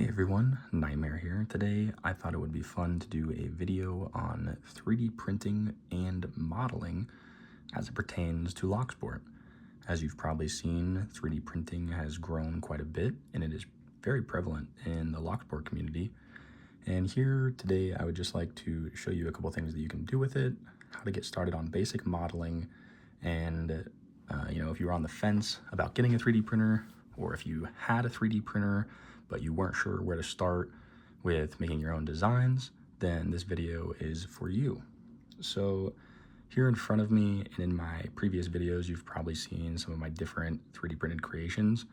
Hey everyone, Nightmare here. Today I thought it would be fun to do a video on 3D printing and modeling as it pertains to Locksport. As you've probably seen, 3D printing has grown quite a bit and it is very prevalent in the Locksport community. And here today I would just like to show you a couple things that you can do with it, how to get started on basic modeling, and if you were on the fence about getting a 3D printer, or if you had a 3D printer but you weren't sure where to start with making your own designs, then this video is for you. So here in front of me and in my previous videos, you've probably seen some of my different 3D printed creations.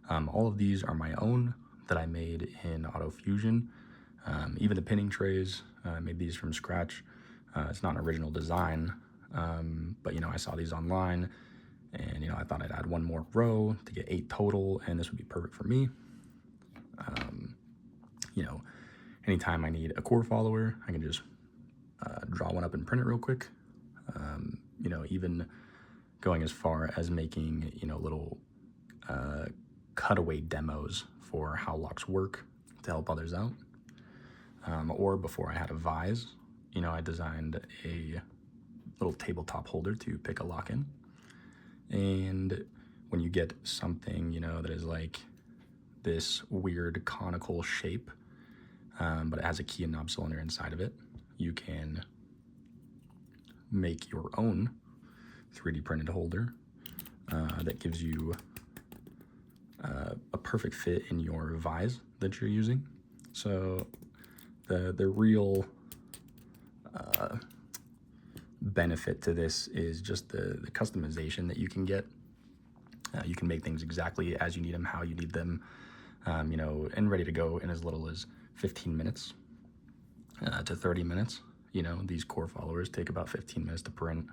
All of these are my own that I made in AutoFusion. Even the pinning trays, I made these from scratch. It's not an original design, but I saw these online and I thought I'd add one more row to get 8 total, and this would be perfect for me. Anytime I need a core follower, I can just draw one up and print it real quick. Even going as far as making little cutaway demos for how locks work to help others out. Or before I had a vise, I designed a little tabletop holder to pick a lock in. And when you get something, that is like this weird conical shape, but it has a key and knob cylinder inside of it, you can make your own 3D printed holder that gives you a perfect fit in your vise that you're using. So the real benefit to this is just the customization that you can get. You can make things exactly as you need them, how you need them, and ready to go in as little as 15 minutes to 30 minutes. These core followers take about 15 minutes to print.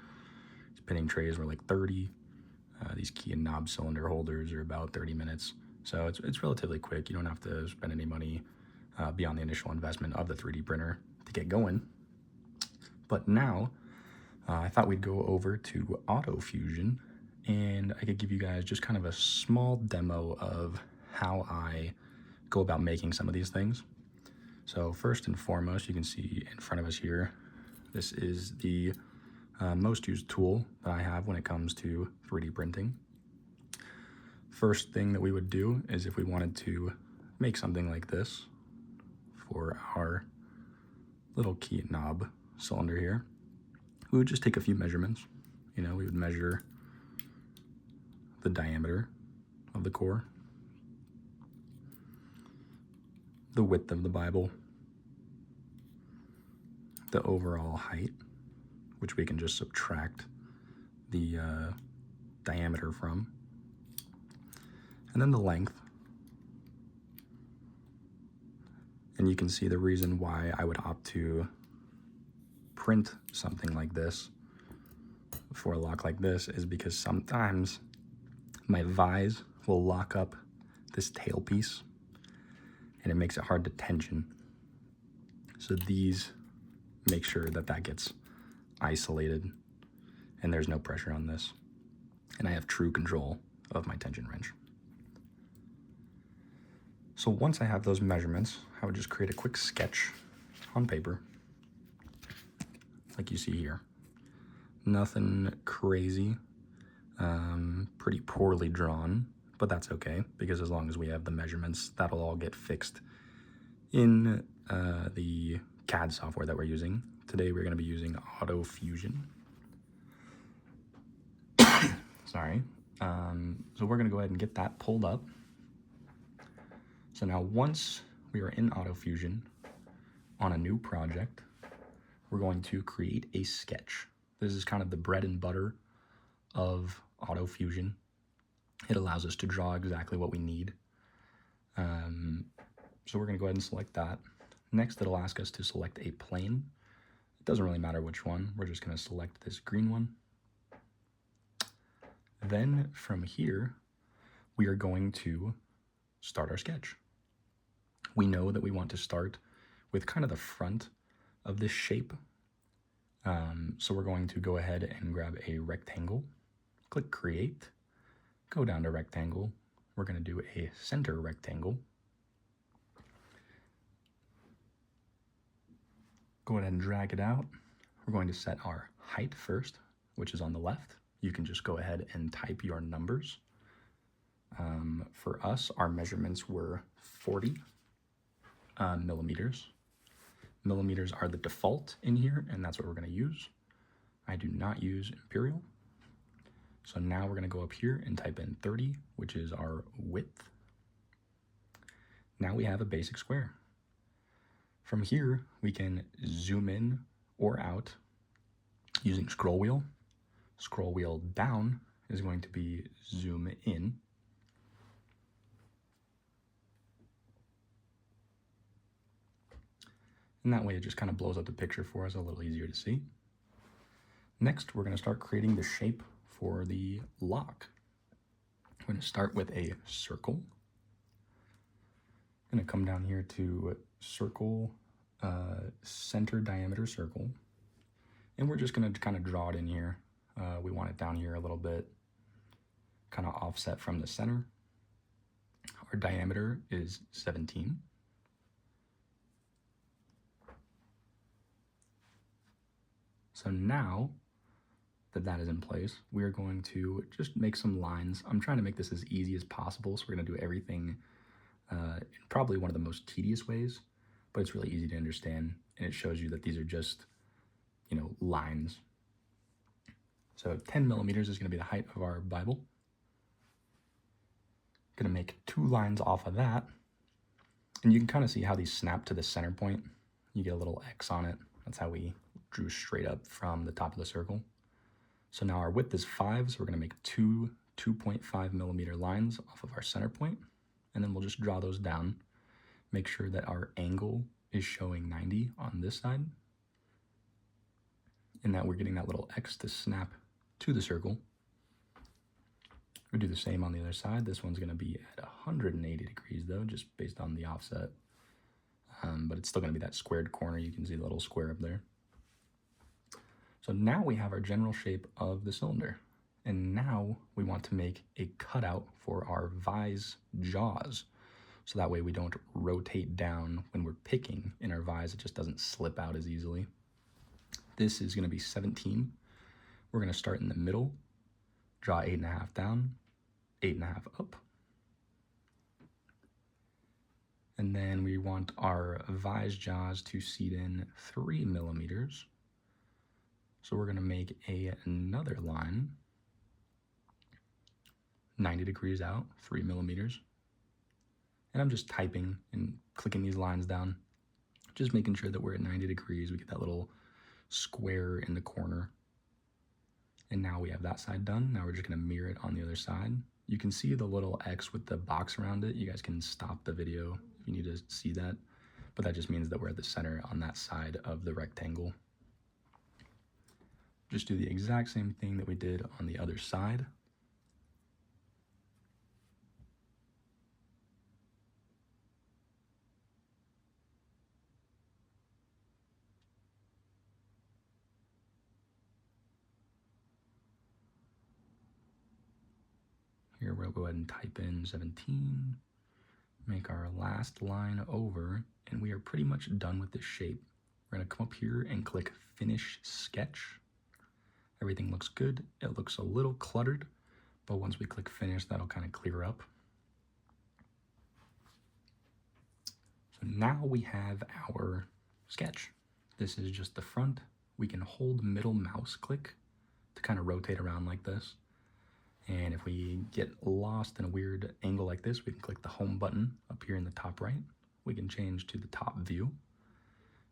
These pinning trays were like 30. These key and knob cylinder holders are about 30 minutes. So it's relatively quick. You don't have to spend any money beyond the initial investment of the 3D printer to get going. But now I thought we'd go over to AutoFusion, and I could give you guys just kind of a small demo of how I go about making some of these things. So first and foremost, you can see in front of us here, this is the most used tool that I have when it comes to 3D printing. First thing that we would do is, if we wanted to make something like this for our little key and knob cylinder here, we would just take a few measurements. We would measure the diameter of the core, the width of the Bible, the overall height, which we can just subtract the diameter from, and then the length. And you can see the reason why I would opt to print something like this for a lock like this is because sometimes my vise will lock up this tail piece and it makes it hard to tension. So these make sure that gets isolated and there's no pressure on this. And I have true control of my tension wrench. So once I have those measurements, I would just create a quick sketch on paper, like you see here. Nothing crazy, pretty poorly drawn, but that's okay, because as long as we have the measurements, that'll all get fixed in the CAD software that we're using. Today we're going to be using AutoFusion. Sorry. So we're going to go ahead and get that pulled up. So now once we are in AutoFusion on a new project, we're going to create a sketch. This is kind of the bread and butter of AutoFusion. It allows us to draw exactly what we need. So we're going to go ahead and select that. Next, it'll ask us to select a plane. It doesn't really matter which one. We're just going to select this green one. Then from here, we are going to start our sketch. We know that we want to start with kind of the front of this shape. So we're going to go ahead and grab a rectangle, click create, go down to rectangle. We're going to do a center rectangle. go ahead and drag it out. We're going to set our height first, which is on the left. You can just go ahead and type your numbers. For us, our measurements were 40 millimeters. Millimeters are the default in here, and that's what we're going to use. I do not use imperial. So now we're going to go up here and type in 30, which is our width. Now we have a basic square. From here, we can zoom in or out using scroll wheel. Scroll wheel down is going to be zoom in. And that way it just kind of blows up the picture for us, a little easier to see. Next, we're going to start creating the shape for the lock. We're going to start with a circle. I'm going to come down here to circle, center diameter circle. And we're just going to kind of draw it in here. We want it down here a little bit, kind of offset from the center. Our diameter is 17. So now that that is in place, we are going to just make some lines. I'm trying to make this as easy as possible, so we're going to do everything in probably one of the most tedious ways, but it's really easy to understand, and it shows you that these are just, you know, lines. So 10 millimeters is going to be the height of our Bible. Going to make 2 lines off of that, and you can kind of see how these snap to the center point. You get a little X on it. That's how we drew straight up from the top of the circle. So now our width is 5, so we're going to make 2 2.5 millimeter lines off of our center point, and then we'll just draw those down. Make sure that our angle is showing 90 on this side, and that we're getting that little X to snap to the circle. We do the same on the other side. This one's going to be at 180 degrees though, just based on the offset. But it's still going to be that squared corner. You can see the little square up there. So now we have our general shape of the cylinder. And now we want to make a cutout for our vise jaws. So that way we don't rotate down when we're picking in our vise. It just doesn't slip out as easily. This is going to be 17. We're going to start in the middle, draw 8.5 down, 8.5 up. And then we want our vise jaws to seat in 3 millimeters. So we're going to make another line, 90 degrees out, 3 millimeters. And I'm just typing and clicking these lines down, just making sure that we're at 90 degrees. We get that little square in the corner. And now we have that side done. Now we're just going to mirror it on the other side. You can see the little X with the box around it. You guys can stop the video if you need to see that. But that just means that we're at the center on that side of the rectangle. Just do the exact same thing that we did on the other side. Here we'll go ahead and type in 17, make our last line over, and we are pretty much done with this shape. We're going to come up here and click Finish Sketch. Everything looks good. It looks a little cluttered, but once we click Finish, that'll kind of clear up. So now we have our sketch. This is just the front. We can hold middle mouse click to kind of rotate around like this. And if we get lost in a weird angle like this, we can click the home button up here in the top right. We can change to the top view.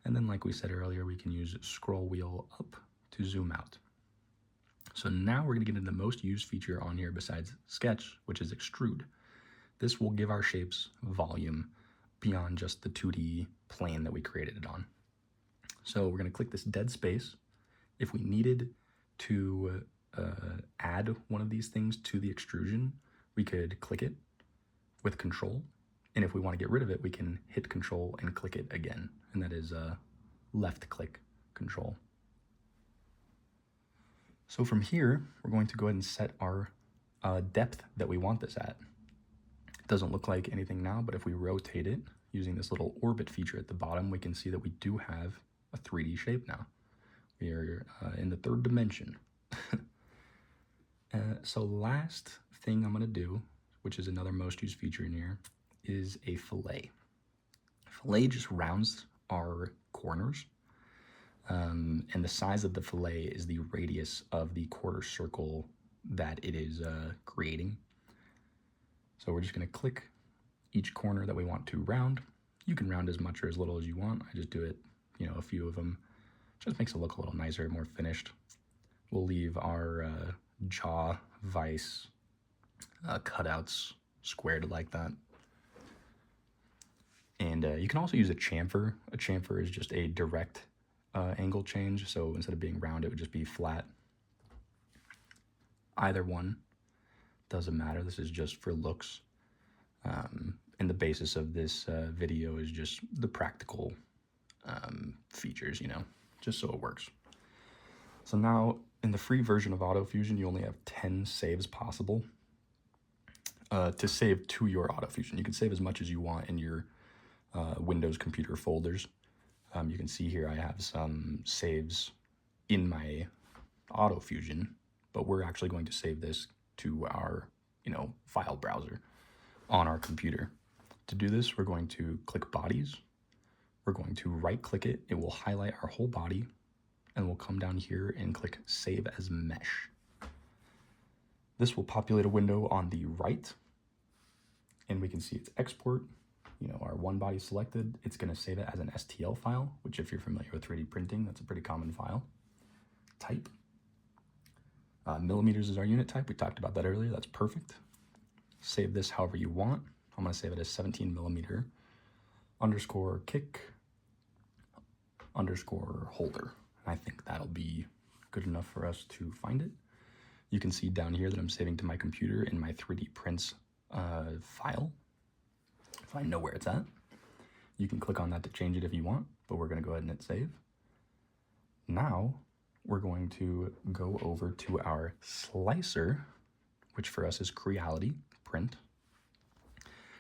And then like we said earlier, we can use scroll wheel up to zoom out. So now we're gonna get into the most used feature on here besides sketch, which is extrude. This will give our shapes volume beyond just the 2D plane that we created it on. So we're gonna click this dead space. If we needed to add one of these things to the extrusion, we could click it with Control. And if we want to get rid of it, we can hit Control and click it again. And that is left click Control. So from here, we're going to go ahead and set our depth that we want this at. It doesn't look like anything now, but if we rotate it using this little orbit feature at the bottom, we can see that we do have a 3D shape now. We are in the third dimension. So last thing I'm gonna do, which is another most used feature in here, is a fillet. Fillet just rounds our corners, and the size of the fillet is the radius of the quarter circle that it is creating. So we're just gonna click each corner that we want to round. You can round as much or as little as you want. I just do it, a few of them. Just makes it look a little nicer, more finished. We'll leave our jaw vise cutouts squared like that. And you can also use a chamfer. A chamfer is just a direct angle change. So instead of being round, it would just be flat. Either one doesn't matter. This is just for looks. And the basis of this video is just the practical features, just so it works. So now in the free version of AutoFusion, you only have 10 saves possible. To save to your AutoFusion, you can save as much as you want in your Windows computer folders. You can see here I have some saves in my AutoFusion, but we're actually going to save this to our, file browser on our computer. To do this, we're going to click Bodies. We're going to right-click it. It will highlight our whole body, and we'll come down here and click Save as Mesh. This will populate a window on the right, and we can see it's export. Our one body selected. It's going to save it as an STL file, which if you're familiar with 3D printing, that's a pretty common file. Type. Millimeters is our unit type. We talked about that earlier. That's perfect. Save this however you want. I'm going to save it as 17 millimeter underscore kick underscore holder. I think that'll be good enough for us to find it. You can see down here that I'm saving to my computer in my 3D prints file. If I know where it's at, you can click on that to change it if you want, but we're going to go ahead and hit save. Now we're going to go over to our slicer, which for us is Creality Print.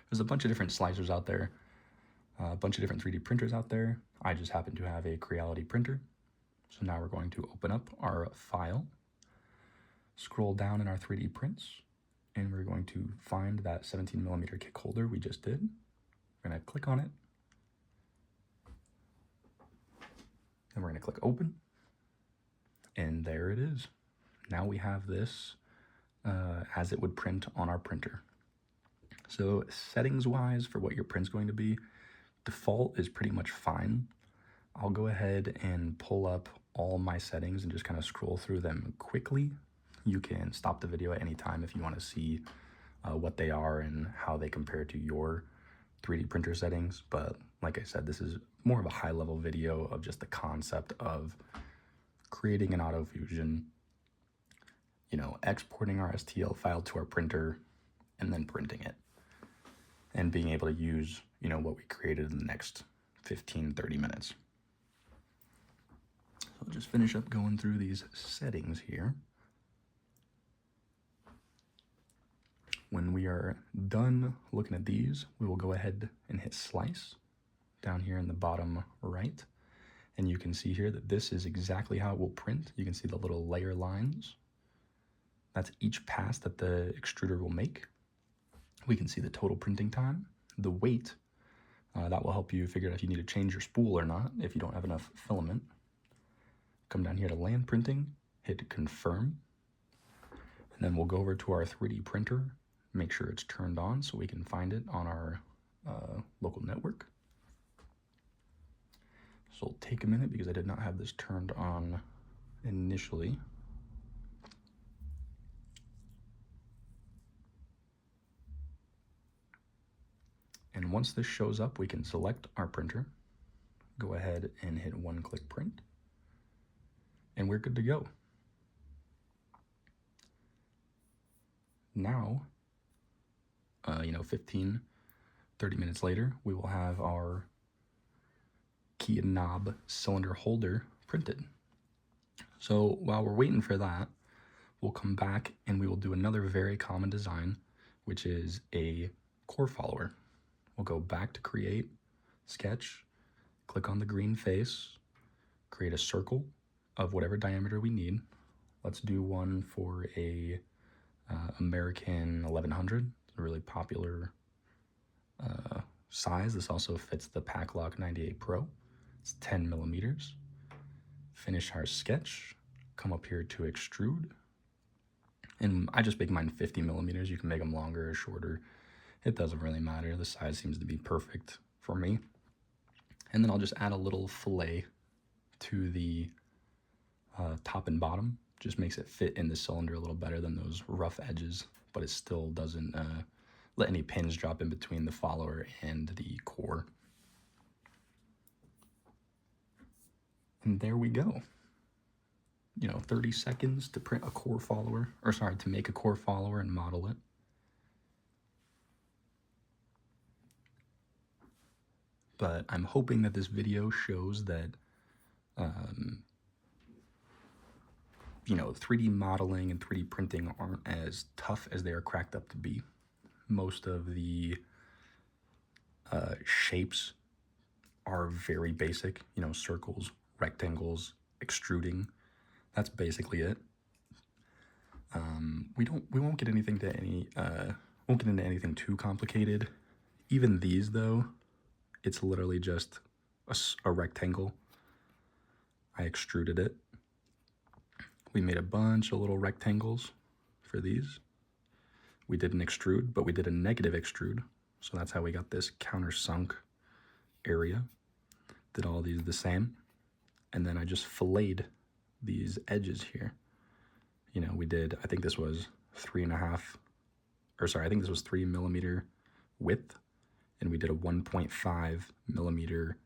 There's a bunch of different slicers out there, a bunch of different 3D printers out there. I just happen to have a Creality printer. So now we're going to open up our file, scroll down in our 3D prints, and we're going to find that 17 millimeter kick holder we just did. We're going to click on it. Then we're going to click open. And there it is. Now we have this as it would print on our printer. So settings wise for what your print's going to be, default is pretty much fine. I'll go ahead and pull up all my settings and just kind of scroll through them quickly. You can stop the video at any time if you want to see what they are and how they compare to your 3D printer settings. But like I said, this is more of a high level video of just the concept of creating an AutoFusion, exporting our STL file to our printer and then printing it and being able to use, what we created in the next 15-30 minutes. So I'll just finish up going through these settings here. When we are done looking at these, we will go ahead and hit slice down here in the bottom right. And you can see here that this is exactly how it will print. You can see the little layer lines. That's each pass that the extruder will make. We can see the total printing time, the weight. That will help you figure out if you need to change your spool or not if you don't have enough filament. Come down here to land printing, hit confirm. And then we'll go over to our 3D printer, make sure it's turned on so we can find it on our local network. So it'll take a minute because I did not have this turned on initially. And once this shows up, we can select our printer, go ahead and hit one-click print, and we're good to go. Now, 15, 30 minutes later, we will have our key and knob cylinder holder printed. So while we're waiting for that, we'll come back and we will do another very common design, which is a core follower. We'll go back to create, sketch, click on the green face, create a circle of whatever diameter we need. Let's do one for a American 1100, a really popular size. This also fits the Paclock 98 Pro. It's 10 millimeters. Finish our sketch, come up here to extrude, and I just make mine 50 millimeters. You can make them longer or shorter. It doesn't really matter. The size seems to be perfect for me. And then I'll just add a little fillet to the top and bottom. Just makes it fit in the cylinder a little better than those rough edges, but it still doesn't let any pins drop in between the follower and the core. And there we go. 30 seconds to print a core follower, or sorry, to make a core follower and model it. But I'm hoping that this video shows that 3D modeling and 3D printing aren't as tough as they are cracked up to be. Most of the shapes are very basic, circles, rectangles, extruding. That's basically it. We won't get anything to won't get into anything too complicated. Even these though, it's literally just a rectangle. I extruded it. We made a bunch of little rectangles for these. We did an extrude, but we did a negative extrude. So that's how we got this countersunk area. Did all these the same. And then I just filleted these edges here. We did, I think this was 3 millimeter width. And we did a 1.5 millimeter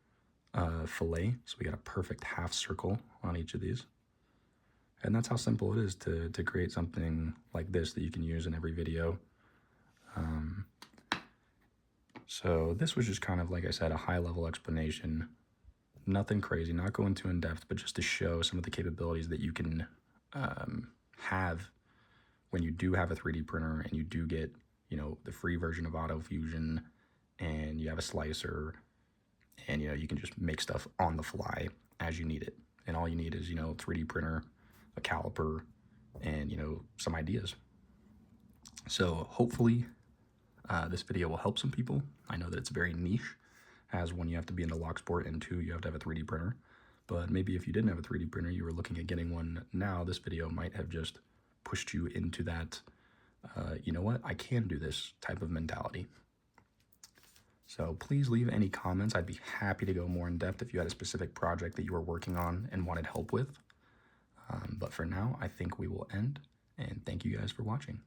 fillet. So we got a perfect half circle on each of these. And that's how simple it is to create something like this that you can use in every video. So this was just kind of, like I said, a high-level explanation. Nothing crazy, not going too in-depth, but just to show some of the capabilities that you can have when you do have a 3D printer and you do get, the free version of AutoFusion, and you have a slicer, and, you can just make stuff on the fly as you need it. And all you need is, 3D printer, a caliper, and, some ideas. So hopefully this video will help some people. I know that it's very niche, as one, you have to be into Locksport, and two, you have to have a 3D printer. But maybe if you didn't have a 3D printer, you were looking at getting one now, this video might have just pushed you into that, you know what, I can do this type of mentality. So please leave any comments. I'd be happy to go more in depth if you had a specific project that you were working on and wanted help with. But for now, I think we will end, and thank you guys for watching.